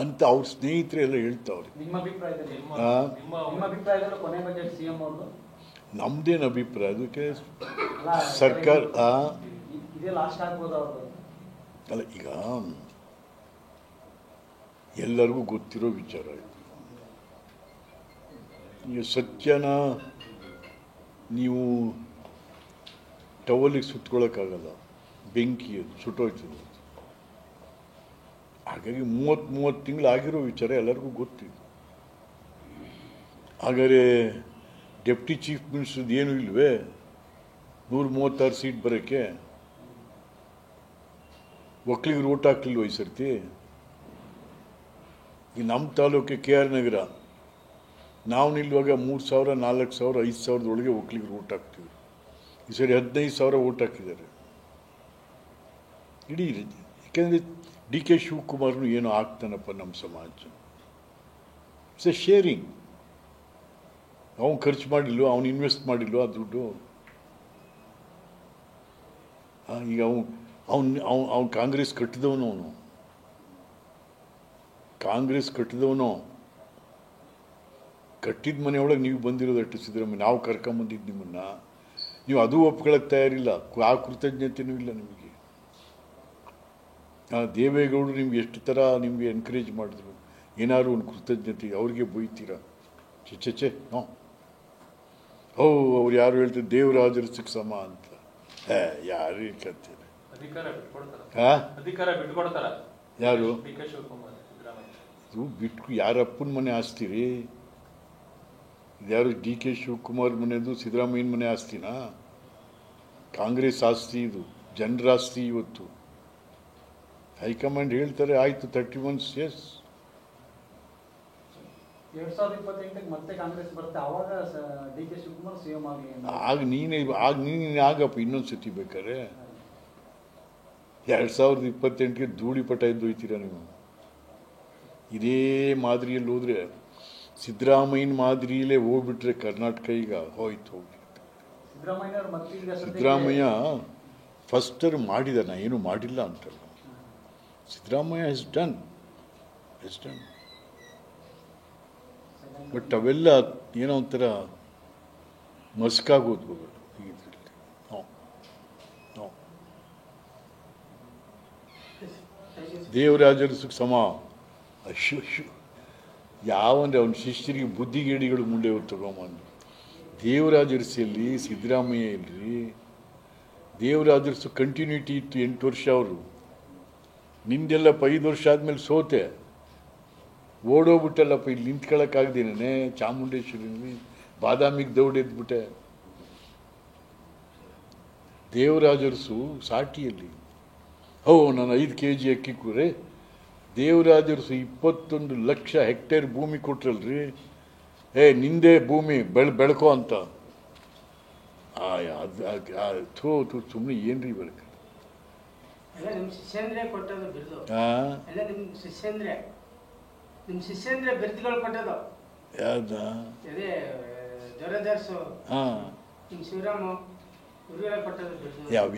ಅಂತ ಅವ್ರ ಸ್ನೇಹಿತರೆಲ್ಲ ಹೇಳ್ತಾವ್ರೆ. ನಮ್ದೇನು ಅಭಿಪ್ರಾಯ ಅದಕ್ಕೆ ಸರ್ಕಾರ ಅಲ್ಲ, ಈಗ ಎಲ್ಲರಿಗೂ ಗೊತ್ತಿರೋ ವಿಚಾರ ಇದು. ನೀವು ಸತ್ಯನ ನೀವು ಟವಲಿಗೆ ಸುತ್ಕೊಳ್ಳೋಕ್ಕಾಗಲ್ಲ, ಬೆಂಕಿ ಅದು ಸುಟ್ಟೋಯ್ತದೆ. ಹಾಗಾಗಿ 30 ತಿಂಗಳು ಆಗಿರೋ ವಿಚಾರ ಎಲ್ಲರಿಗೂ ಗೊತ್ತಿದೆ. ಹಾಗಾದರೆ ಡೆಪ್ಟಿ ಚೀಫ್ ಮಿನಿಸ್ಟರ್ದು ಏನೂ ಇಲ್ವೇ 136 ಸೀಟ್ ಬರೋಕ್ಕೆ? ಒಕ್ಕಲಿಗರು ಓಟ್ ಹಾಕ್ಲಿಲ್ವ ಈ ಸರ್ತಿ? ಈ ನಮ್ಮ ತಾಲೂಕೆ KR ನಗರ ನಾವು ನಿಲ್ಲುವಾಗ 3,000, 4,000, 5,000 ಒಳಗೆ ಒಕ್ಕಲಿಗರು ಓಟ್ ಹಾಕ್ತೀವಿ. ಈ ಸರಿ 15,000 ಓಟ್ ಹಾಕಿದ್ದಾರೆ ಇಡೀ. ಯಾಕೆಂದರೆ DK ಶಿವಕುಮಾರ್ನು ಏನೋ ಆಗ್ತಾನಪ್ಪ ನಮ್ಮ ಸಮಾಜ. It's a sharing. ಅವನು ಖರ್ಚು ಮಾಡಿಲ್ವ, ಅವನು ಇನ್ವೆಸ್ಟ್ ಮಾಡಿಲ್ವ ಆ ದುಡ್ಡು? ಈಗ ಅವನು ಕಾಂಗ್ರೆಸ್ ಕಟ್ಟಿದವನು, ಕಾಂಗ್ರೆಸ್ ಕಟ್ಟಿದವನು. ಕಟ್ಟಿದ ಮನೆಯೊಳಗೆ ನೀವು ಬಂದಿರೋದಷ್ಟು ಸಿದ್ದರಾಮಯ್ಯ, ನಾವು ಕರ್ಕೊಂಬಂದಿದ್ದು ನಿಮ್ಮನ್ನು. ನೀವು ಅದು ಒಪ್ಕೊಳ್ಳೋಕ್ಕೆ ತಯಾರಿಲ್ಲ, ಆ ಕೃತಜ್ಞತೆಯೂ ಇಲ್ಲ ನಿಮಗೆ. ದೇವೇಗೌಡರು ನಿಮ್ಗೆ ಎಷ್ಟು ಥರ ನಿಮಗೆ ಎನ್ಕರೇಜ್ ಮಾಡಿದ್ರು, ಏನಾದ್ರು ಒಂದು ಕೃತಜ್ಞತೆ ಅವ್ರಿಗೆ ಬೈತೀರಾ? ಚೆ ನೋ. ಅವ್ರು ಯಾರು ಹೇಳ್ತಾರೆ ದೇವರಾಜರ ಸಮ ಅಂತ. ಯಾರು ಹೇಳ್ತಾರೆ? ಯಾರು ಇದು ಬಿಟ್ಟು ಯಾರಪ್ಪನ ಮನೆ ಆಸ್ತಿರಿ? ಇದ್ಯಾರು DK ಶಿವಕುಮಾರ್ ಮನೆದು ಸಿದ್ದರಾಮಯ್ಯನ ಮನೆ ಆಸ್ತಿನಾ? ಕಾಂಗ್ರೆಸ್ ಆಸ್ತಿ ಇದು, ಜನರ ಆಸ್ತಿ. ಇವತ್ತು ಹೈಕಮಾಂಡ್ ಹೇಳ್ತಾರೆ ಆಯಿತು 30 months. ಎಸ್, 2028 ಮತ್ತೆ ಕಾಂಗ್ರೆಸ್ ಬರುತ್ತೆ, ಆವಾಗ DK ಶಿವಕುಮಾರ್ CM ಆಗಿ ನೀನೇ ಆಗಪ್ಪ ಇನ್ನೊಂದು ಸತಿ ಬೇಕಾದ್ರೆ. 2028ಗೆ ಧೂಳಿಪಟ ಎದ್ದೊಯ್ತೀರ ನೀವು. ಇದೇ ಮಾದರಿಯಲ್ಲಿ ಹೋದರೆ, ಸಿದ್ದರಾಮಯ್ಯನ ಮಾದರಿಯಲ್ಲೇ ಹೋಗ್ಬಿಟ್ರೆ ಕರ್ನಾಟಕ ಈಗ ಹೋಯ್ತು. ಸಿದ್ದರಾಮಯ್ಯ ಫಸ್ಟರ್ ಮಾಡಿದ, ನಾ ಏನು ಮಾಡಿಲ್ಲ ಅಂತಲ್ಲ. Siddaramaiah has done. ಬಟ್ ಅವೆಲ್ಲ ಏನೋ ಒಂಥರ ಮಸ್ಕಾಗೋದು ಇದರಲ್ಲಿ. ದೇವರಾಜರು ಸಮ ಅಶು ಯಾವಂದ್ರೆ ಅವನ ಶಿಷ್ಯರಿಗೆ ಬುದ್ಧಿಗೇಡಿಗಳು ಮುಂದೆ ತಗೊಂಬಂದು. ದೇವರಾಜರ್ಸಿಯಲ್ಲಿ ಸಿದ್ದರಾಮಯ್ಯ ಇಲ್ರಿ. ದೇವರಾಜರ್ಸು ಕಂಟಿನ್ಯೂಟಿ ಇತ್ತು 8 ವರ್ಷ. ಅವರು ನಿಂದೆಲ್ಲಪ್ಪ 5 ವರ್ಷ ಆದಮೇಲೆ ಸೋತೆ ಓಡೋಗ್ಬಿಟ್ಟಲ್ಲಪ್ಪ. ಇಲ್ಲಿ ನಿಂತ್ಕೊಳ್ಳೋಕ್ಕಾಗ್ದೇನೆ ಚಾಮುಂಡೇಶ್ವರಿನಲ್ಲಿ ಬಾದಾಮಿಗೆ ದೌಡೆದ್ಬಿಟ್ಟೆ. ದೇವರಾಜರ್ಸು ಸಾಟಿಯಲ್ಲಿ ನಾನು 5 kg ಅಕ್ಕಿ ಕೂರೆ. ದೇವರಾಜರ್ಸು 21 ಲಕ್ಷ ಹೆಕ್ಟೇರ್ ಭೂಮಿ ಕೊಟ್ರಲ್ರಿ. ನಿಂದೇ ಭೂಮಿ ಬೆಳ್ಕೋ ಅಂತ. ಸುಮ್ಮನೆ ಏನ್ರಿ ಬೆಳಕ?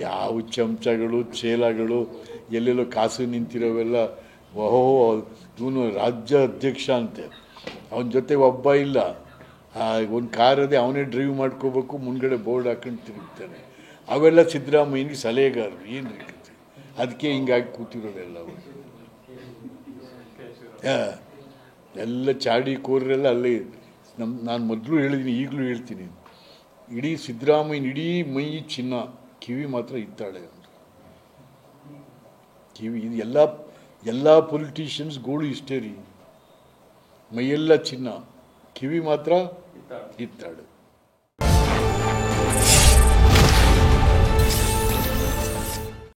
ಯಾವ ಚಮಚಗಳು ಚೇಲಗಳು ಎಲ್ಲೆಲ್ಲೋ ಕಾಸು ನಿಂತಿರೋವೆಲ್ಲ. ಇವನು ರಾಜ್ಯ ಅಧ್ಯಕ್ಷ ಅಂತೆ, ಅವನ ಜೊತೆ ಒಬ್ಬ ಇಲ್ಲ. ಒಂದು ಕಾರದೇ ಅವನೇ ಡ್ರೈವ್ ಮಾಡ್ಕೋಬೇಕು, ಮುಂದ್ಗಡೆ ಬೋರ್ಡ್ ಹಾಕೊಂಡು ತಿರುಗ್ತಾನೆ. ಅವೆಲ್ಲ ಸಿದ್ದರಾಮಯ್ಯನಿಗೆ ಸಲಹೆಗಾರರು. ಏನು ರೀತಿ ಅದಕ್ಕೆ ಹಿಂಗಾಗಿ ಕೂತಿರೋದೆಲ್ಲ. ಎಲ್ಲ ಚಾಡಿ ಕೋರರೆಲ್ಲ ಅಲ್ಲೇ. ನಾನು ಮೊದಲು ಹೇಳಿದ್ದೀನಿ, ಈಗಲೂ ಹೇಳ್ತೀನಿ, ಇಡೀ ಸಿದ್ದರಾಮಯ್ಯನ ಇಡೀ ಮೈ ಚಿನ್ನ, ಕಿವಿ ಮಾತ್ರ ಇತ್ತಾಳೆ. ಕಿವಿ ಇದು ಎಲ್ಲ ಪೊಲಿಟಿಷಿಯನ್ಸ್ ಗೋಳು ಇಷ್ಟೇ ರೀ. ಮೈಯೆಲ್ಲ ಚಿನ್ನ, ಕಿವಿ ಮಾತ್ರ ಇತ್ತಾಳೆ.